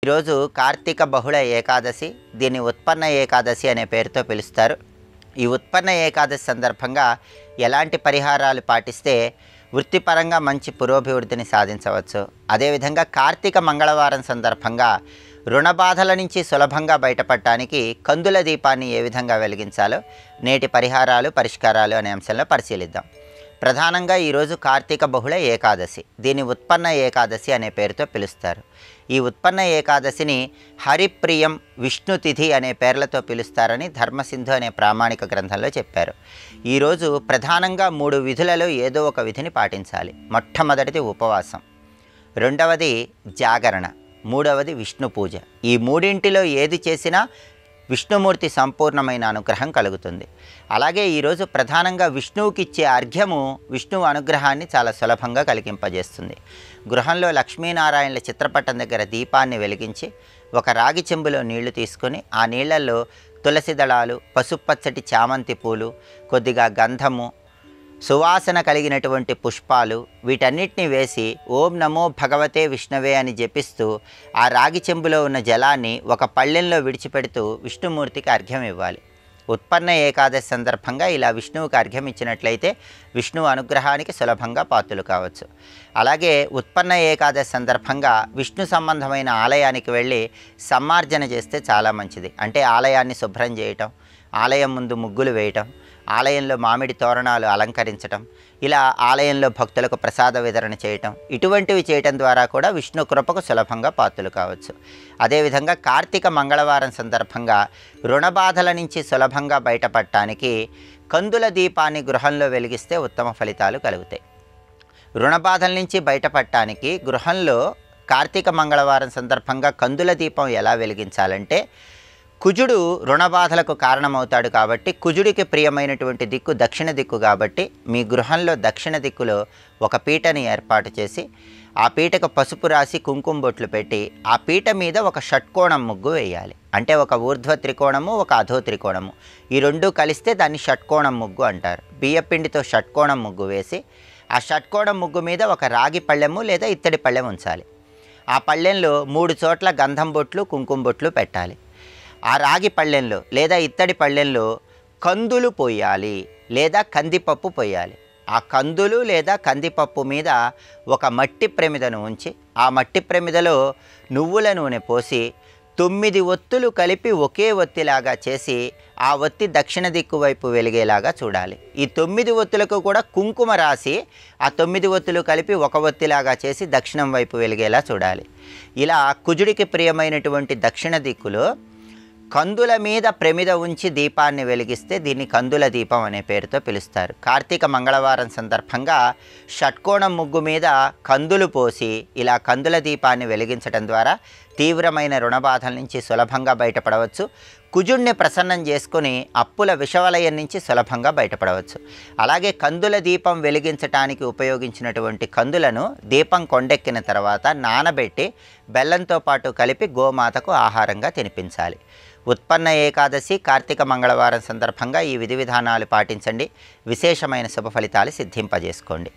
ఈరోజు కార్తీక బహుళ ఏకాదశి, దీన్ని ఉత్పన్న ఏకాదశి అనే పేరుతో పిలుస్తారు. ఈ ఉత్పన్న ఏకాదశి సందర్భంగా ఎలాంటి పరిహారాలు పాటిస్తే వృత్తిపరంగా మంచి పురోభివృద్ధిని సాధించవచ్చు, అదేవిధంగా కార్తీక మంగళవారం సందర్భంగా రుణ బాధల నుంచి సులభంగా బయటపడటానికి కందుల దీపాన్ని ఏ విధంగా వెలిగించాలో నేటి పరిహారాలు పరిష్కారాలు అనే అంశంలో పరిశీలిద్దాం. ప్రధానంగా ఈరోజు కార్తీక బహుళ ఏకాదశి, దీన్ని ఉత్పన్న ఏకాదశి అనే పేరుతో పిలుస్తారు. ఈ ఉత్పన్న ఏకాదశిని హరిప్రియం, విష్ణుతిథి అనే పేర్లతో పిలుస్తారని ధర్మసింధు అనే ప్రామాణిక గ్రంథంలో చెప్పారు. ఈరోజు ప్రధానంగా 3 విధులలో ఏదో ఒక విధిని పాటించాలి. మొట్టమొదటిది ఉపవాసం, రెండవది జాగరణ, మూడవది విష్ణు పూజ. ఈ మూడింటిలో ఏది చేసినా విష్ణుమూర్తి సంపూర్ణమైన అనుగ్రహం కలుగుతుంది. అలాగే ఈరోజు ప్రధానంగా విష్ణువుకి ఇచ్చే అర్ఘ్యము విష్ణువు అనుగ్రహాన్ని చాలా సులభంగా కలిగింపజేస్తుంది. గృహంలో లక్ష్మీనారాయణల చిత్రపటం దగ్గర దీపాన్ని వెలిగించి ఒక రాగి చెంబులో నీళ్లు తీసుకొని ఆ నీళ్లలో తులసి దళాలు, పసుపచ్చటి చామంతి పూలు, కొద్దిగా గంధము, సువాసన కలిగినటువంటి పుష్పాలు వీటన్నిటిని వేసి ఓం నమో భగవతే విష్ణవే అని జపిస్తూ ఆ రాగి చెంబులో ఉన్న జలాన్ని ఒక పళ్ళెంలో విడిచిపెడుతూ విష్ణుమూర్తికి అర్ఘ్యం ఇవ్వాలి. ఉత్పన్న ఏకాదశి సందర్భంగా ఇలా విష్ణువుకి అర్ఘ్యం ఇచ్చినట్లయితే విష్ణువు అనుగ్రహానికి సులభంగా పాత్రులు కావచ్చు. అలాగే ఉత్పన్న ఏకాదశి సందర్భంగా విష్ణు సంబంధమైన ఆలయానికి వెళ్ళి సమ్మార్జన చేస్తే చాలా మంచిది. అంటే ఆలయాన్ని శుభ్రం చేయటం, ఆలయం ముందు ముగ్గులు వేయటం, ఆలయంలో మామిడి తోరణాలు అలంకరించటం, ఇలా ఆలయంలో భక్తులకు ప్రసాద వితరణ చేయటం, ఇటువంటివి చేయటం ద్వారా కూడా విష్ణు కృపకు సులభంగా పాత్రులు కావచ్చు. అదేవిధంగా కార్తీక మంగళవారం సందర్భంగా రుణబాధల నుంచి సులభంగా బయటపడటానికి కందుల దీపాన్ని గృహంలో వెలిగిస్తే ఉత్తమ ఫలితాలు కలుగుతాయి. రుణబాధల నుంచి బయటపడటానికి గృహంలో కార్తీక మంగళవారం సందర్భంగా కందుల దీపం ఎలా వెలిగించాలంటే, కుజుడు రుణబాధలకు కారణమవుతాడు కాబట్టి కుజుడికి ప్రియమైనటువంటి దిక్కు దక్షిణ దిక్కు కాబట్టి మీ గృహంలో దక్షిణ దిక్కులో ఒక పీటని ఏర్పాటు చేసి ఆ పీటకు పసుపు రాసి కుంకుమ బొట్లు పెట్టి ఆ పీట మీద ఒక షట్కోణం ముగ్గు వేయాలి. అంటే ఒక ఊర్ధ్వ త్రికోణము, ఒక అధో త్రికోణము, ఈ రెండూ కలిస్తే దాన్ని షట్కోణం ముగ్గు అంటారు. బియ్యపిండితో షట్కోణం ముగ్గు వేసి ఆ షట్కోణం ముగ్గు మీద ఒక రాగి పళ్ళెము లేదా ఇత్తడి పళ్ళెం ఉంచాలి. ఆ పళ్ళెంలో 3 చోట్ల గంధం బొట్లు, కుంకుమ బొట్లు పెట్టాలి. ఆ రాగి పళ్ళెంలో లేదా ఇత్తడి పళ్ళెంలో కందులు పోయాలి లేదా కందిపప్పు పోయాలి. ఆ కందులు లేదా కందిపప్పు మీద ఒక మట్టి ప్రమిదను ఉంచి ఆ మట్టి ప్రమిదలో నువ్వుల నూనె పోసి 9 ఒత్తులు కలిపి ఒకే ఒత్తిలాగా చేసి ఆ ఒత్తి దక్షిణ దిక్కు వైపు వెలిగేలాగా చూడాలి. ఈ 9 ఒత్తులకు కూడా కుంకుమ రాసి ఆ 9 ఒత్తులు కలిపి ఒక ఒత్తిలాగా చేసి దక్షిణం వైపు వెలిగేలా చూడాలి. ఇలా కుజుడికి ప్రియమైనటువంటి దక్షిణ దిక్కులో కందుల మీద ప్రమిద ఉంచి దీపాన్ని వెలిగిస్తే దీన్ని కందుల దీపం అనే పేరుతో పిలుస్తారు. కార్తీక మంగళవారం సందర్భంగా షట్కోణం ముగ్గు మీద కందులు పోసి ఇలా కందుల దీపాన్ని వెలిగించడం ద్వారా తీవ్రమైన రుణబాధల నుంచి సులభంగా బయటపడవచ్చు. కుజుడిని ప్రసన్నం చేసుకుని అప్పుల విషవలయం నుంచి సులభంగా బయటపడవచ్చు. అలాగే కందుల దీపం వెలిగించటానికి ఉపయోగించినటువంటి కందులను దీపం కొండెక్కిన తర్వాత నానబెట్టి బెల్లంతో పాటు కలిపి గోమాతకు ఆహారంగా తినిపించాలి. ఉత్పన్న ఏకాదశి, కార్తీక మంగళవారం సందర్భంగా ఈ విధి విధానాలు పాటించండి. విశేషమైన శుభ ఫలితాలు సిద్ధింపజేసుకోండి.